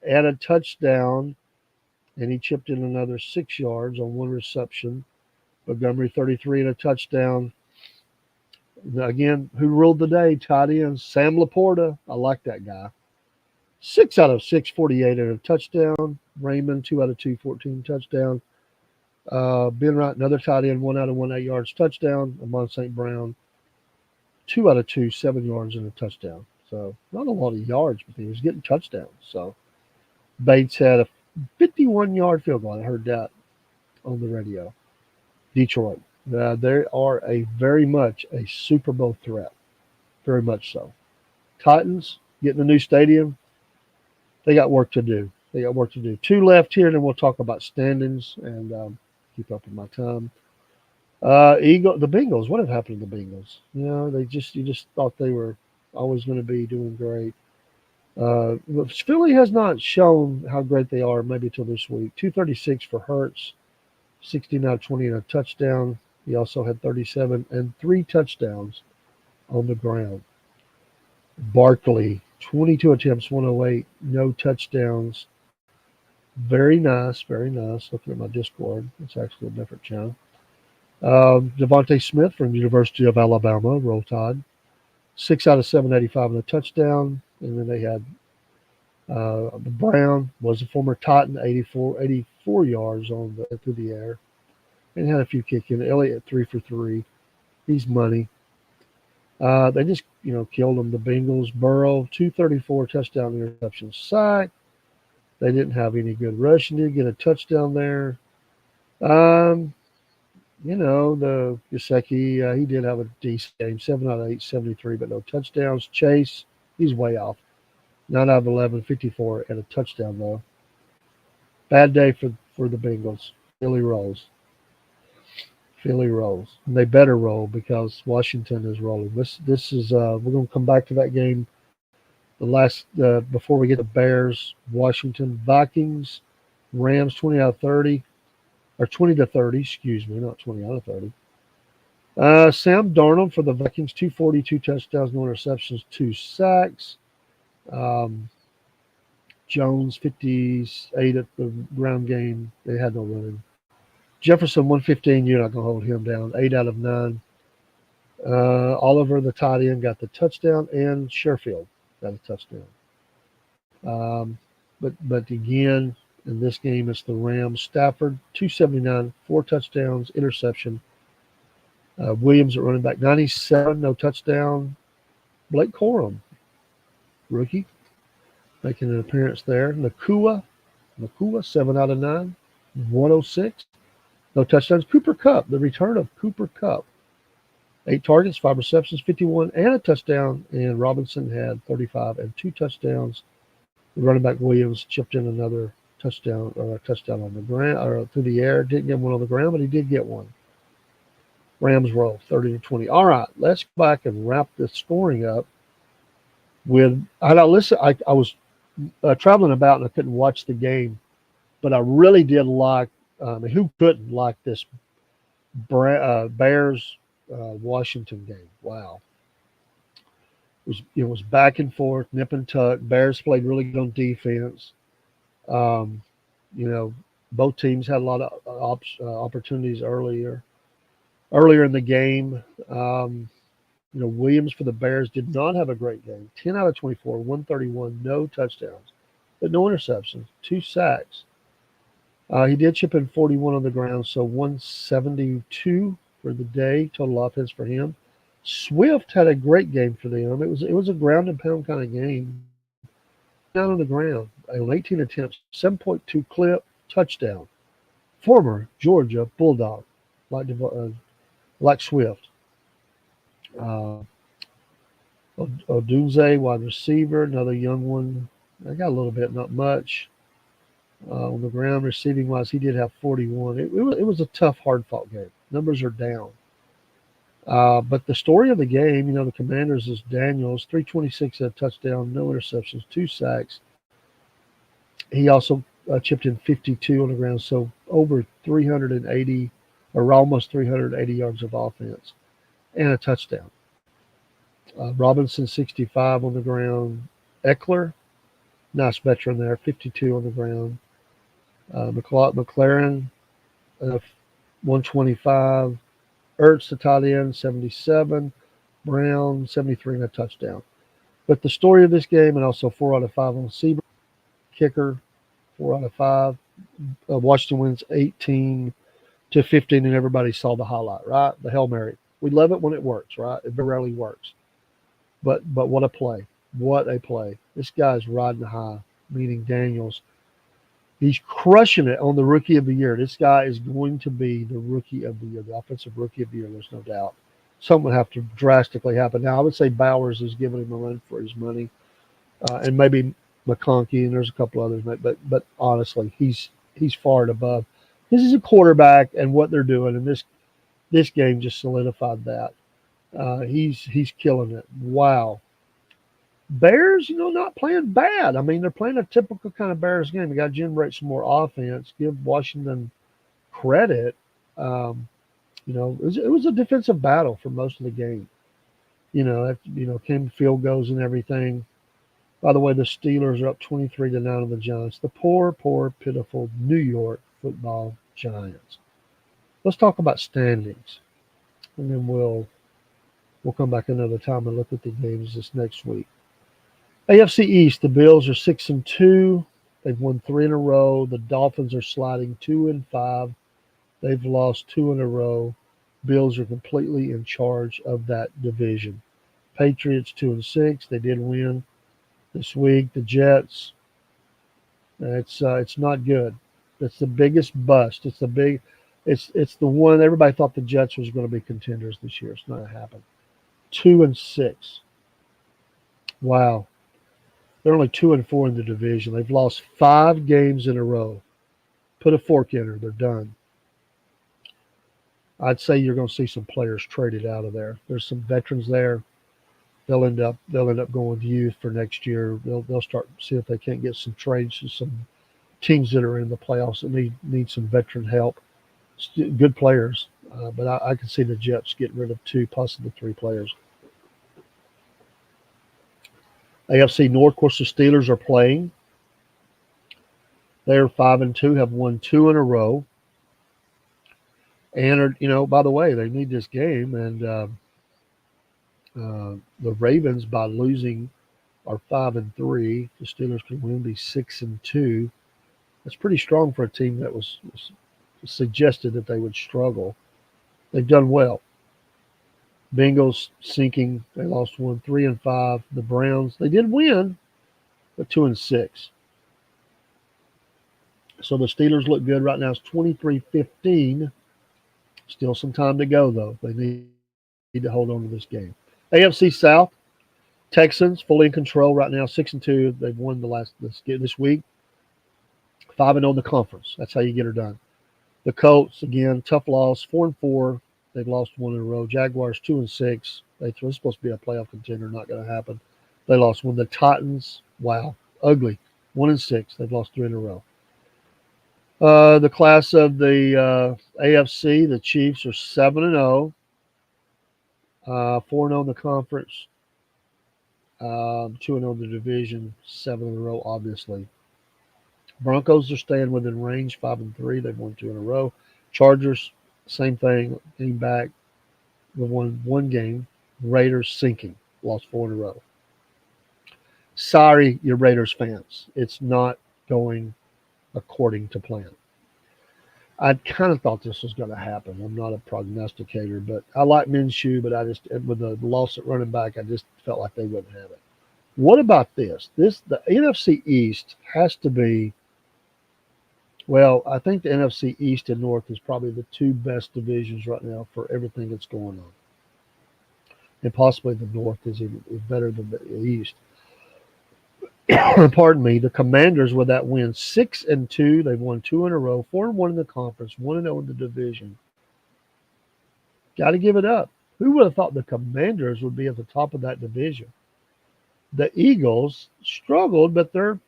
and a touchdown. And he chipped in another 6 yards on one reception. Montgomery, 33 and a touchdown. Again, who ruled the day? Tight end Sam Laporta. I like that guy. 6 out of 6, 48 and a touchdown. Raymond, 2 out of 2, 14 touchdown. Ben Wright, another tight end, 1 out of 1, 8 yards, touchdown. Amon St. Brown, 2 out of 2, 7 yards and a touchdown. So not a lot of yards, but he was getting touchdowns. So Bates had a 51-yard field goal. I heard that on the radio. Detroit. They are very much a Super Bowl threat. Very much so. Titans getting a new stadium. They got work to do. Two left here, and then we'll talk about standings and keep up with my time. The Bengals. What had happened to the Bengals? You just thought they were always going to be doing great. Philly has not shown how great they are maybe till this week. 236 for Hurts, 16 out of 20 and a touchdown. He also had 37 and 3 touchdowns on the ground. Barkley, 22 attempts, 108, no touchdowns. Very nice, very nice. Looking at my Discord, it's actually a different channel. Devontae Smith from the University of Alabama, Roll Tide, 6 out of 7, 85 and a touchdown. And then they had the Brown was a former Titan, 84 yards through the air, and had a few kick in. Elliott 3 for 3. He's money. They just killed them. The Bengals. Burrow 234 touchdown interception sack. They didn't have any good rushing. Didn't get a touchdown there. The Gesicki, he did have a decent game, 7 out of 8, 73, but no touchdowns. Chase, he's way off. 9 out of 11, 54, and a touchdown, though. Bad day for the Bengals. Philly rolls. And they better roll because Washington is rolling. This is we're going to come back to that game. The last before we get to Bears, Washington, Vikings, Rams, 20 out of 30, or 20 to 30. Excuse me, not 20 out of 30. Sam Darnold for the Vikings, 242 touchdowns, no interceptions, 2 sacks. Jones, 58 at the ground game. They had no running. Jefferson, 115. You're not going to hold him down. 8 out of 9. Oliver, the tight end, got the touchdown, and Sherfield got a touchdown. But again, in this game, it's the Rams. Stafford, 279, 4 touchdowns, interception. Williams at running back, 97, no touchdown. Blake Corum, rookie, making an appearance there. Nakua, 7 out of 9, 106. No touchdowns. Cooper Kupp, the return of Cooper Kupp. 8 targets, 5 receptions, 51, and a touchdown. And Robinson had 35 and 2 touchdowns. The running back Williams chipped in another touchdown or a touchdown on the ground or through the air. Didn't get one on the ground, but he did get one. Rams roll 30-20. All right, let's go back and wrap this scoring up with. I was traveling about and I couldn't watch the game, but I really did like. Who couldn't like this Bears Washington game? Wow. It was back and forth, nip and tuck. Bears played really good on defense. Um, you know, both teams had a lot of opportunities earlier in the game. Williams for the Bears did not have a great game. 10 out of 24, 131, no touchdowns, but no interceptions, 2 sacks. He did chip in 41 on the ground, so 172 for the day, total offense for him. Swift had a great game for them. It was a ground and pound kind of game. Down on the ground, on 18 attempts, 7.2 clip, touchdown. Former Georgia Bulldog, like Swift. Odunze, wide receiver, another young one. I got a little bit, not much. On the ground, receiving wise, he did have 41. It was a tough, hard-fought game. Numbers are down. But the story of the game, the Commanders is Daniels, 326 a touchdown, no interceptions, 2 sacks. He also chipped in 52 on the ground, so over 380 or almost 380 yards of offense and a touchdown. Robinson, 65 on the ground. Eckler, nice veteran there, 52 on the ground. McLaren, 125. Ertz, the tight end, 77. Brown, 73 and a touchdown. But the story of this game, and also 4 out of 5 on Seaber, kicker, 4 out of 5. Washington wins 18-15, and everybody saw the highlight, right? The Hail Mary. We love it when it works, right? It very rarely works. But what a play. What a play. This guy's riding high, meaning Daniels. He's crushing it on the Rookie of the Year. This guy is going to be the Rookie of the Year, the Offensive Rookie of the Year, there's no doubt. Something would have to drastically happen. Now, I would say Bowers is giving him a run for his money, and maybe McConkey, and there's a couple others. But honestly, he's far and above. This is a quarterback and what they're doing, and this game just solidified that. He's killing it. Wow. Bears, not playing bad. I mean, they're playing a typical kind of Bears game. They got to generate some more offense. Give Washington credit. It was a defensive battle for most of the game. Came field goals and everything. By the way, the Steelers are up 23-9 on the Giants. The poor, pitiful New York Football Giants. Let's talk about standings, and then we'll come back another time and look at the games this next week. AFC East, the Bills are 6-2. They've won 3 in a row. The Dolphins are sliding 2-5. They've lost 2 in a row. Bills are completely in charge of that division. Patriots 2-6. They did win this week. The Jets, it's not good. It's the biggest bust. It's the one everybody thought the Jets was going to be contenders this year. It's not going to happen. 2-6. Wow. They're only 2-4 in the division. They've lost 5 games in a row. Put a fork in her. They're done. I'd say you're going to see some players traded out of there. There's some veterans there. They'll end up going to youth for next year. They'll start see if they can't get some trades to some teams that are in the playoffs that need some veteran help. Good players, but I can see the Jets getting rid of 2, possibly 3 players. AFC North, of course, the Steelers are playing. They're 5-2, have won 2 in a row. And are, by the way, they need this game. And the Ravens, by losing, are 5-3. The Steelers can win, be 6-2. That's pretty strong for a team that was suggested that they would struggle. They've done well. Bengals sinking. They lost 3-5. The Browns, they did win, but 2-6. So the Steelers look good right now. It's 23-15. Still some time to go, though. They need to hold on to this game. AFC South, Texans fully in control right now, 6-2. They've won this week, 5-0 in the conference. That's how you get her done. The Colts again, tough loss, 4-4. They've lost one in a row. Jaguars 2-6. They're supposed to be a playoff contender, not going to happen. They lost one. The Titans, wow, ugly, 1-6. They've lost three in a row. The class of the AFC, the Chiefs are 7-0, 4-0 in the conference, 2-0 in the division, 7 in a row, obviously. Broncos are staying within range, 5-3. They've won 2 in a row. Chargers, same thing, came back. They've won one game. Raiders sinking, lost 4 in a row. Sorry, you Raiders fans. It's not going according to plan. I kind of thought this was going to happen. I'm not a prognosticator, but I like Minshew, but with the loss at running back, I just felt like they wouldn't have it. What about this? The NFC East has to be, well, I think the NFC East and North is probably the two best divisions right now for everything that's going on. And possibly the North is better than the East. Pardon me. The Commanders with that win, 6-2. They've won 2 in a row, 4-1 in the conference, 1-0 in the division. Got to give it up. Who would have thought the Commanders would be at the top of that division? The Eagles struggled, but they're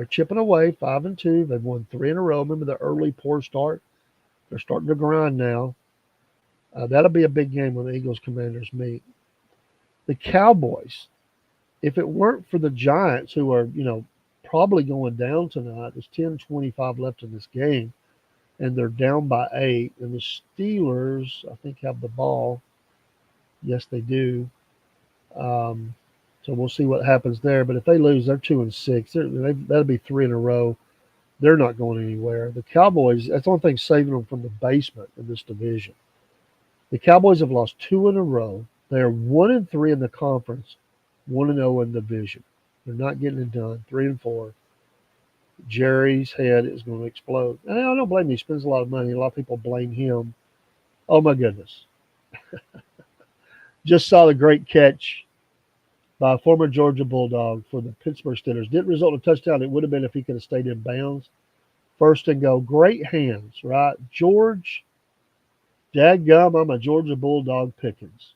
chipping away, 5-2. They've won 3 in a row. Remember the early poor start? They're starting to grind now. That'll be a big game when the Eagles Commanders meet. The Cowboys, if it weren't for the Giants, who are, probably going down tonight, there's 10:25 left in this game, and they're down by 8. And the Steelers, I think, have the ball. Yes, they do. So we'll see what happens there. But if they lose, they're 2-6. That'll be 3 in a row. They're not going anywhere. The Cowboys, that's the only thing saving them from the basement in this division. The Cowboys have lost 2 in a row. They are 1-3 in the conference, 1-0 in the division. They're not getting it done. 3-4. Jerry's head is going to explode. And I don't blame him. He spends a lot of money. A lot of people blame him. Oh, my goodness. Just saw the great catch by a former Georgia Bulldog for the Pittsburgh Steelers. Didn't result in a touchdown. It would have been if he could have stayed in bounds. First and goal. Great hands, right? George, dadgum, I'm a Georgia Bulldog Pickens.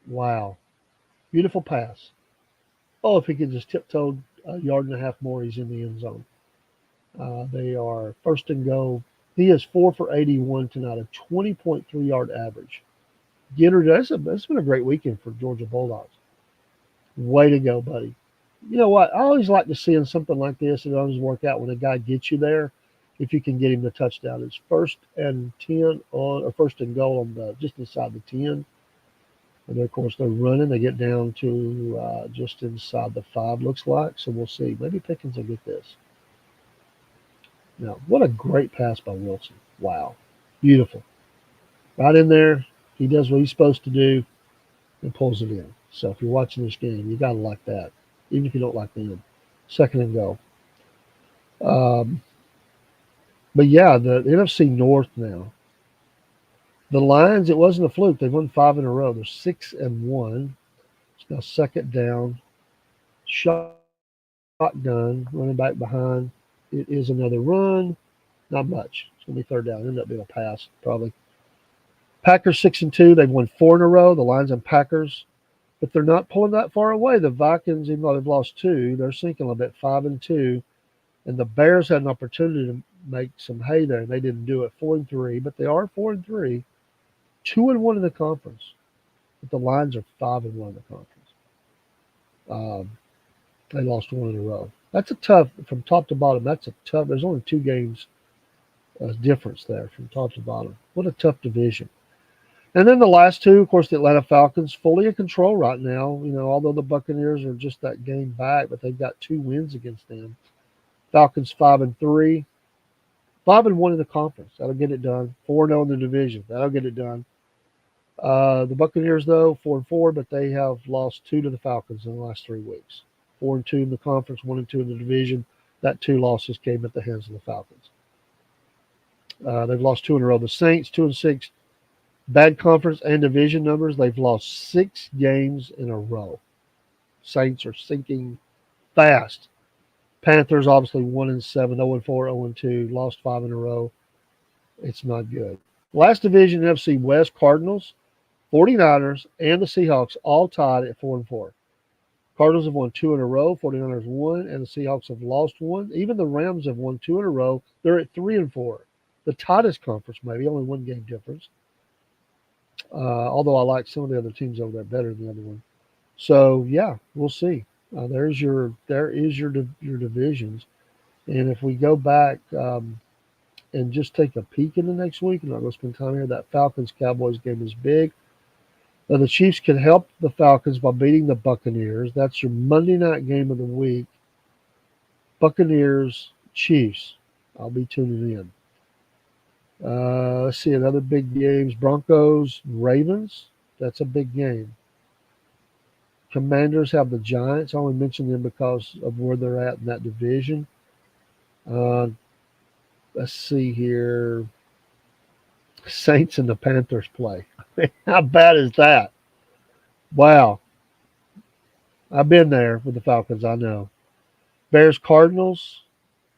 Wow. Beautiful pass. Oh, if he could just tiptoe a yard and a half more, he's in the end zone. They are first and goal. He is 4 for 81 tonight, a 20.3 yard average. That's been a great weekend for Georgia Bulldogs. Way to go, buddy. You know what? I always like to see in something like this, it always work out when a guy gets you there, if you can get him the touchdown. It's 1st and 10 or 1st and goal on just inside the 10. And then, of course, they're running. They get down to just inside the 5, looks like. So we'll see. Maybe Pickens will get this. Now, what a great pass by Wilson. Wow. Beautiful. Right in there. He does what he's supposed to do and pulls it in. So if you're watching this game, you got to like that, even if you don't like them. 2nd and goal. But, yeah, the NFC North now. The Lions, it wasn't a fluke. They've won 5 in a row. They're 6-1. It's now 2nd down. Shotgun, running back behind. It is another run. Not much. It's going to be 3rd down. End up being a pass, probably. Packers 6-2. They've won 4 in a row. The Lions and Packers. But they're not pulling that far away. The Vikings, even though they've lost 2, they're sinking a little bit, 5-2. And the Bears had an opportunity to make some hay there, and they didn't do it. 4-3. But they are 4-3. 2-1 in the conference, but the Lions are 5-1 in the conference. They lost 1 in a row. That's a tough, from top to bottom. That's a tough. There's only 2 games difference there from top to bottom. What a tough division. And then the last 2, of course, the Atlanta Falcons fully in control right now. Although the Buccaneers are just that game back, but they've got 2 wins against them. Falcons 5-3, 5-1 in the conference. That'll get it done. 4-0 in the division. That'll get it done. The Buccaneers, though, 4-4, but they have lost 2 to the Falcons in the last 3 weeks. 4-2 in the conference, 1-2 in the division. That 2 losses came at the hands of the Falcons. They've lost 2 in a row. The Saints, 2-6, bad conference and division numbers. They've lost 6 games in a row. Saints are sinking fast. Panthers, obviously 1-7, 0-4, 0-2, lost 5 in a row. It's not good. Last division, NFC West, Cardinals, 49ers, and the Seahawks all tied at 4-4. Cardinals have won 2 in a row, 49ers 1, and the Seahawks have lost 1. Even the Rams have won 2 in a row. They're at 3-4. The tightest conference, maybe, only 1 game difference. Although I like some of the other teams over there better than the other one. So, yeah, we'll see. There is your divisions. And if we go back and just take a peek in the next week, I'm not going to spend time here, that Falcons-Cowboys game is big. The Chiefs can help the Falcons by beating the Buccaneers. That's your Monday night game of the week. Buccaneers, Chiefs. I'll be tuning in. Let's see, another big games. Broncos, Ravens. That's a big game. Commanders have the Giants. I only mention them because of where they're at in that division. Let's see here. Saints and the Panthers play. How bad is that? Wow. I've been there with the Falcons, I know. Bears, Cardinals.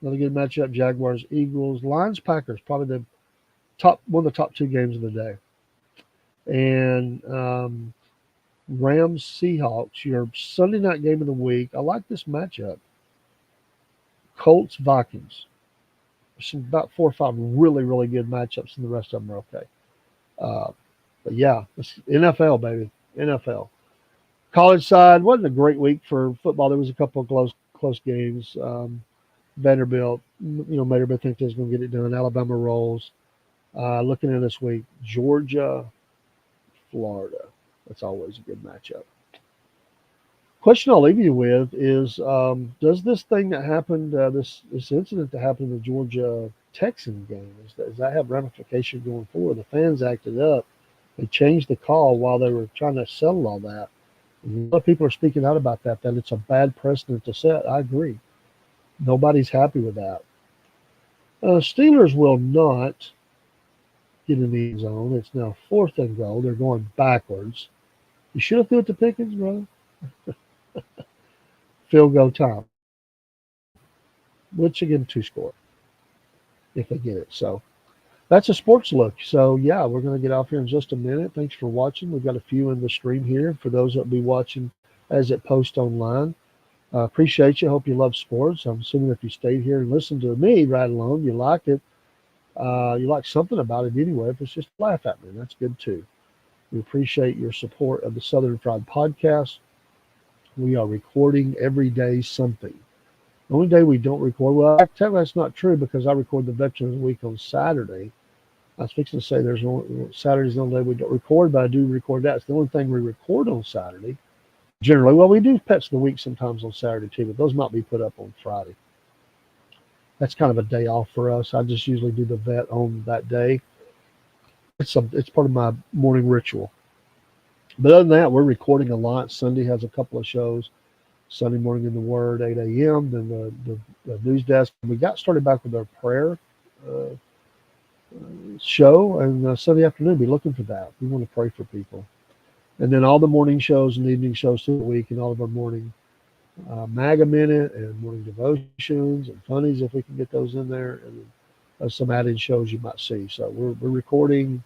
Another good matchup. Jaguars, Eagles. Lions, Packers. Probably one of the top 2 games of the day. And Rams, Seahawks. Your Sunday night game of the week. I like this matchup. Colts, Vikings. There's about 4 or 5 really, really good matchups, and the rest of them are okay. But yeah, it's NFL, baby. NFL. College side, wasn't a great week for football. There was a couple of close games. Vanderbilt, made everybody think they was going to get it done. Alabama rolls. Looking at this week, Georgia, Florida. That's always a good matchup. Question I'll leave you with is, does this thing that happened, this incident that happened in the Georgia Texan game, does that have ramifications going forward? The fans acted up. They changed the call while they were trying to settle all that. A lot of people are speaking out about that it's a bad precedent to set. I agree. Nobody's happy with that. Steelers will not get in the end zone. It's now 4th and goal. They're going backwards. You should have threw it to Pickens, brother. Field goal time. Which again, 2 score if they get it. So that's a sports look. So yeah, we're going to get off here in just a minute. Thanks for watching. We've got a few in the stream here for those that will be watching as it posts online. Appreciate you. Hope you love sports. I'm assuming if you stayed here and listened to me right along, you liked it. You like something about it anyway. If it's just laugh at me, that's good too. We appreciate your support of the Southern Fried Podcast. We are recording every day something. The only day we don't record, well, technically that's not true because I record the Veterans Week on Saturday. I was fixing to say Saturday's the only day we don't record, but I do record that. It's the only thing we record on Saturday. Generally, well, we do Pets of the Week sometimes on Saturday too, but those might be put up on Friday. That's kind of a day off for us. I just usually do the vet on that day. It's part of my morning ritual. But other than that, we're recording a lot. Sunday has a couple of shows. Sunday morning in the Word, 8 a.m. Then the news desk. We got started back with our prayer show, and Sunday afternoon, be looking for that. We want to pray for people. And then all the morning shows and evening shows through the week, and all of our morning MAGA Minute and morning devotions and funnies, if we can get those in there, and some add-in shows you might see. So we're recording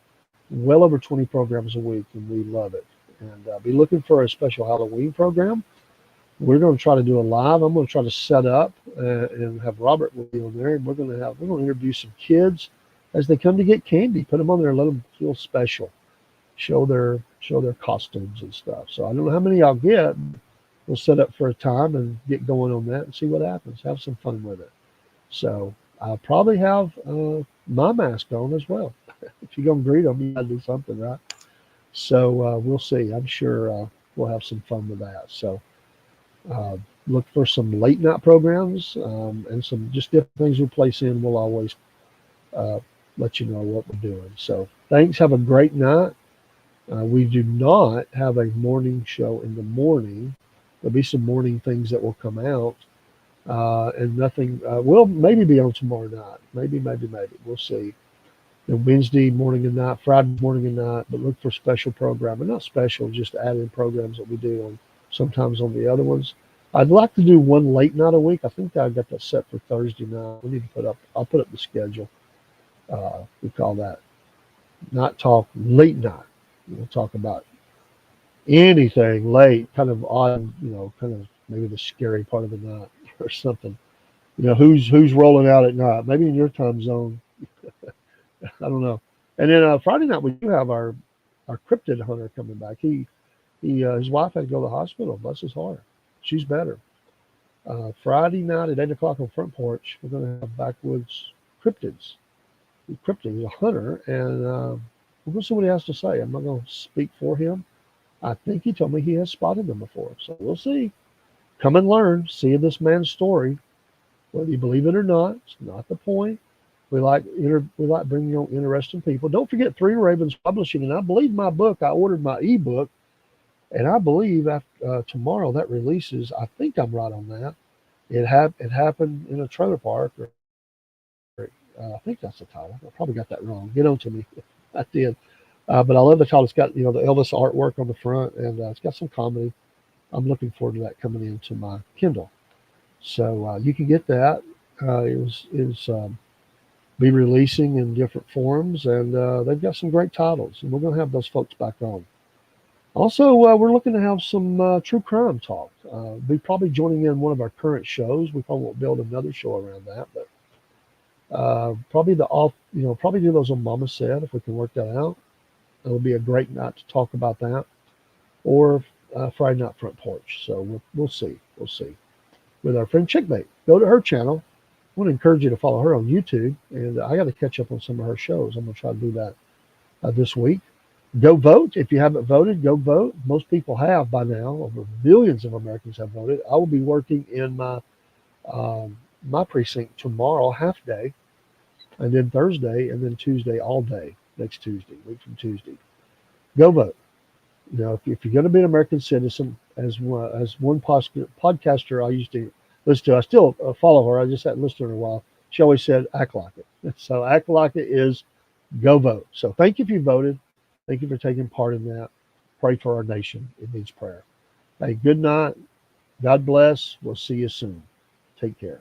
well over 20 programs a week, and we love it. And be looking for a special Halloween program. We're going to try to do a live. I'm going to try to set up and have Robert will be on there, and we're going to interview some kids as they come to get candy. Put them on there, let them feel special. Show their costumes and stuff. So I don't know how many I'll get. We'll set up for a time and get going on that and see what happens. Have some fun with it. So I'll probably have my mask on as well. If you're going to greet them, you got to do something, right? So we'll see. I'm sure we'll have some fun with that. So look for some late night programs and some just different things we place in. We'll always let you know what we're doing. So thanks. Have a great night. We do not have a morning show in the morning. There'll be some morning things that will come out, and nothing. Will maybe be on tomorrow night. Maybe. We'll see. And Wednesday morning and night, Friday morning and night. But look for special programming. Not special, just add-in programs that we do on sometimes on the other ones. I'd like to do one late night a week. I think I got that set for Thursday night. We need to put up. I'll put up the schedule. We call that not talk late night. We'll talk about anything late, kind of odd, kind of maybe the scary part of the night or something. Who's rolling out at night? Maybe in your time zone. I don't know. And then Friday night we do have our cryptid hunter coming back. He his wife had to go to the hospital. Bless his heart. She's better. Friday night at 8 o'clock on Front Porch, we're going to have backwoods cryptids. Cryptid is a hunter, and we're going to see what he has to say. I'm not going to speak for him. I think he told me he has spotted them before, so we'll see. Come and learn. See this man's story. Whether you believe it or not, it's not the point. We like bringing on interesting people. Don't forget Three Ravens Publishing, and I believe my book. I ordered my ebook, and I believe after tomorrow that releases. I think I'm right on that. It happened in a trailer park. I think that's the title. I probably got that wrong. Get on to me. I did. But I love the title. It's got the Elvis artwork on the front, and it's got some comedy. I'm looking forward to that coming into my Kindle. So you can get that. It was be releasing in different forums, and they've got some great titles, and we're going to have those folks back on. Also, we're looking to have some true crime talk. Be probably joining in one of our current shows. We probably won't build another show around that, but probably probably do those on Mama Said if we can work that out. It'll be a great night to talk about that, or Friday Night Front Porch. So we'll see. We'll see. With our friend Chickmate, go to her channel. I want to encourage you to follow her on YouTube, and I got to catch up on some of her shows. I'm going to try to do that this week. Go vote. If you haven't voted, go vote. Most people have by now. Over millions of Americans have voted. I will be working in my precinct tomorrow, half day, and then Thursday, and then Tuesday, all day next Tuesday, week from Tuesday. Go vote. If you're going to be an American citizen, as one podcaster I used to listen to, I still follow her. I just hadn't listened to her in a while. She always said, "Act like it." So act like it is go vote. So thank you if you voted. Thank you for taking part in that. Pray for our nation. It needs prayer. Hey, good night. God bless. We'll see you soon. Take care.